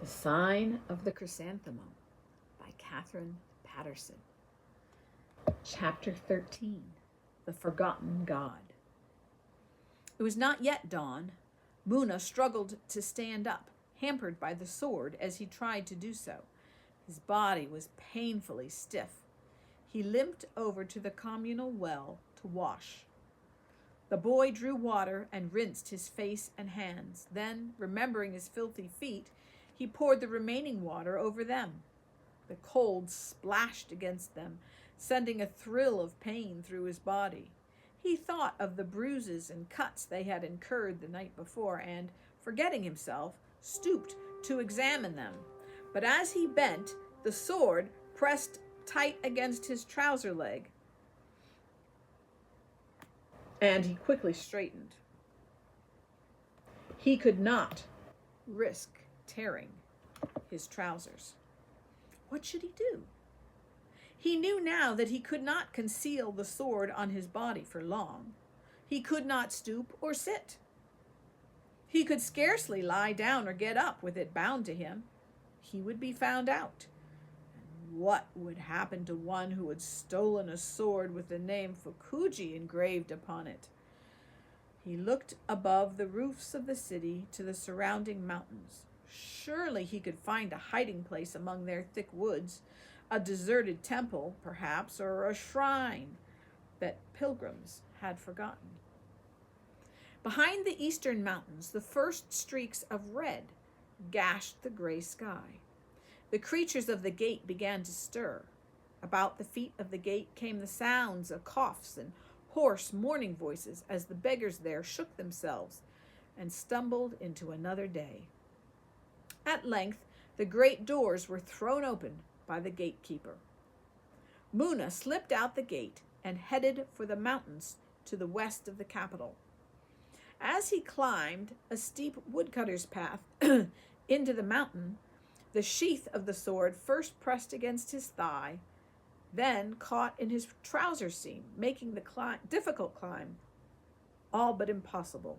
The Sign of the Chrysanthemum by Catherine Patterson. Chapter 13. The Forgotten God. It was not yet dawn. Muna struggled to stand up, hampered by the sword as he tried to do so. His body was painfully stiff. He limped over to the communal well to wash. The boy drew water and rinsed his face and hands. Then, remembering his filthy feet, he poured the remaining water over them. The cold splashed against them, sending a thrill of pain through his body. He thought of the bruises and cuts they had incurred the night before and, forgetting himself, stooped to examine them. But as he bent, the sword pressed tight against his trouser leg, and he quickly straightened. He could not risk tearing his trousers. What should he do? He knew now that he could not conceal the sword on his body for long. He could not stoop or sit. He could scarcely lie down or get up with it bound to him. He would be found out. And what would happen to one who had stolen a sword with the name Fukuji engraved upon it? He looked above the roofs of the city to the surrounding mountains. Surely he could find a hiding place among their thick woods, a deserted temple, perhaps, or a shrine that pilgrims had forgotten. Behind the eastern mountains, the first streaks of red gashed the gray sky. The creatures of the gate began to stir. About the feet of the gate came the sounds of coughs and hoarse mourning voices as the beggars there shook themselves and stumbled into another day. At length, the great doors were thrown open by the gatekeeper. Muna slipped out the gate and headed for the mountains to the west of the capital. As he climbed a steep woodcutter's path into the mountain, the sheath of the sword first pressed against his thigh, then caught in his trouser seam, making the difficult climb all but impossible.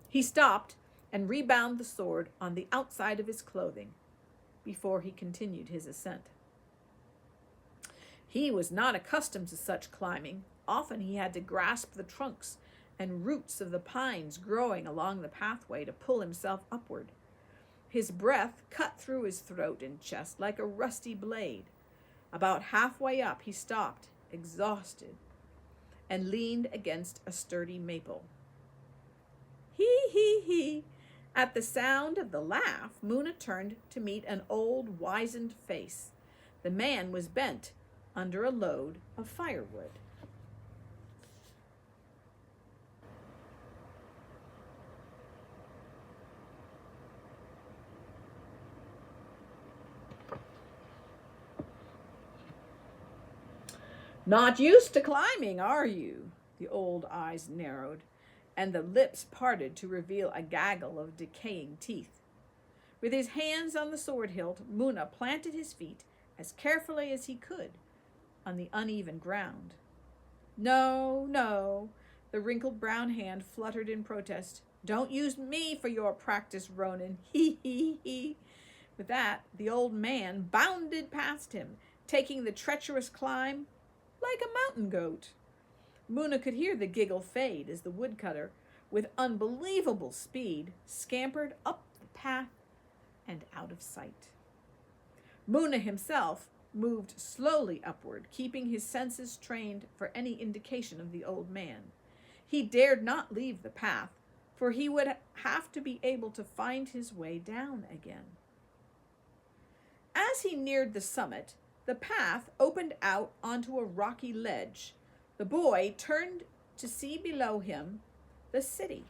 He stopped and rebound the sword on the outside of his clothing before he continued his ascent. He was not accustomed to such climbing. Often he had to grasp the trunks and roots of the pines growing along the pathway to pull himself upward. His breath cut through his throat and chest like a rusty blade. About halfway up, he stopped, exhausted, and leaned against a sturdy maple. He. At the sound of the laugh, Muna turned to meet an old, wizened face. The man was bent under a load of firewood. Not used to climbing, are you? The old eyes narrowed, and the lips parted to reveal a gaggle of decaying teeth. With his hands on the sword hilt, Muna planted his feet as carefully as he could on the uneven ground. No, the wrinkled brown hand fluttered in protest. Don't use me for your practice, Ronin. He. With that, the old man bounded past him, taking the treacherous climb like a mountain goat. Muna could hear the giggle fade as the woodcutter, with unbelievable speed, scampered up the path and out of sight. Muna himself moved slowly upward, keeping his senses trained for any indication of the old man. He dared not leave the path, for he would have to be able to find his way down again. As he neared the summit, the path opened out onto a rocky ledge. The boy turned to see below him the city.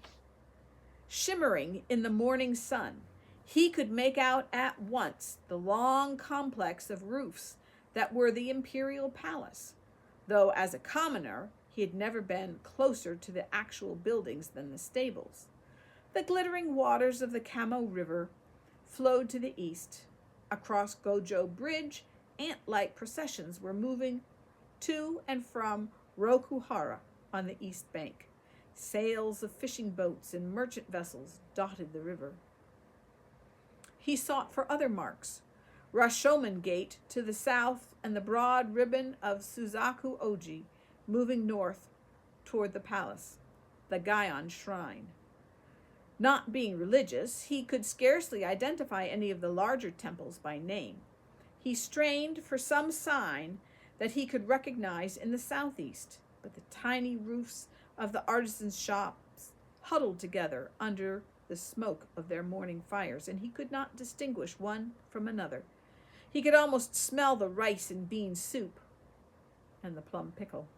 Shimmering in the morning sun, he could make out at once the long complex of roofs that were the imperial palace, though as a commoner he had never been closer to the actual buildings than the stables. The glittering waters of the Kamo River flowed to the east. Across Gojo Bridge, ant-like processions were moving to and from Rokuhara on the east bank. Sails of fishing boats and merchant vessels dotted the river. he sought for other marks. Rashomon Gate to the south and the broad ribbon of Suzaku Oji moving north toward the palace, the Gion Shrine. Not being religious, he could scarcely identify any of the larger temples by name. He strained for some sign that he could recognize in the southeast, but the tiny roofs of the artisans' shops huddled together under the smoke of their morning fires, and he could not distinguish one from another. He could almost smell the rice and bean soup and the plum pickle.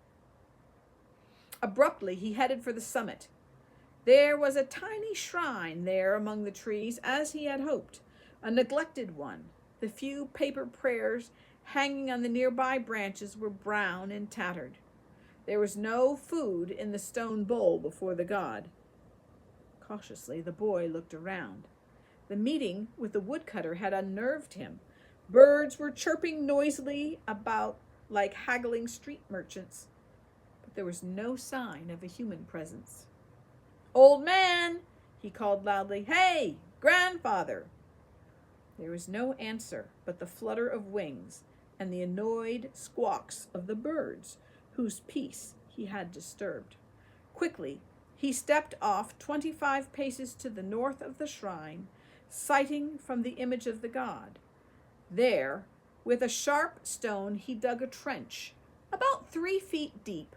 Abruptly, he headed for the summit. There was a tiny shrine there among the trees, as he had hoped, a neglected one. The few paper prayers hanging on the nearby branches were brown and tattered. There was no food in the stone bowl before the god. Cautiously, the boy looked around. The meeting with the woodcutter had unnerved him. Birds were chirping noisily about like haggling street merchants, but there was no sign of a human presence. "Old man," he called loudly. "Hey, grandfather!" There was no answer but the flutter of wings and the annoyed squawks of the birds, whose peace he had disturbed. Quickly, he stepped off 25 paces to the north of the shrine, sighting from the image of the god. There, with a sharp stone, he dug a trench about 3 feet deep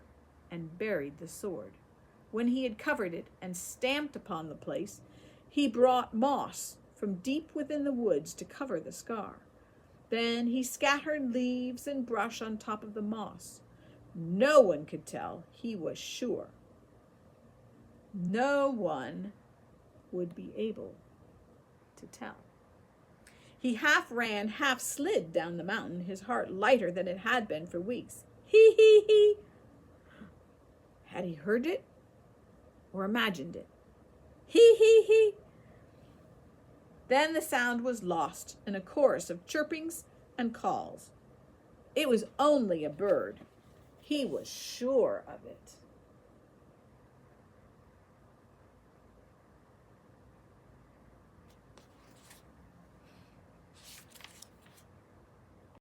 and buried the sword. When he had covered it and stamped upon the place, he brought moss from deep within the woods to cover the scar. Then he scattered leaves and brush on top of the moss. No one could tell, he was sure. No one would be able to tell. He half ran, half slid down the mountain, his heart lighter than it had been for weeks. Hee, hee, hee. Had he heard it or imagined it? Hee, hee, hee. Then the sound was lost in a chorus of chirpings and calls. It was only a bird. He was sure of it.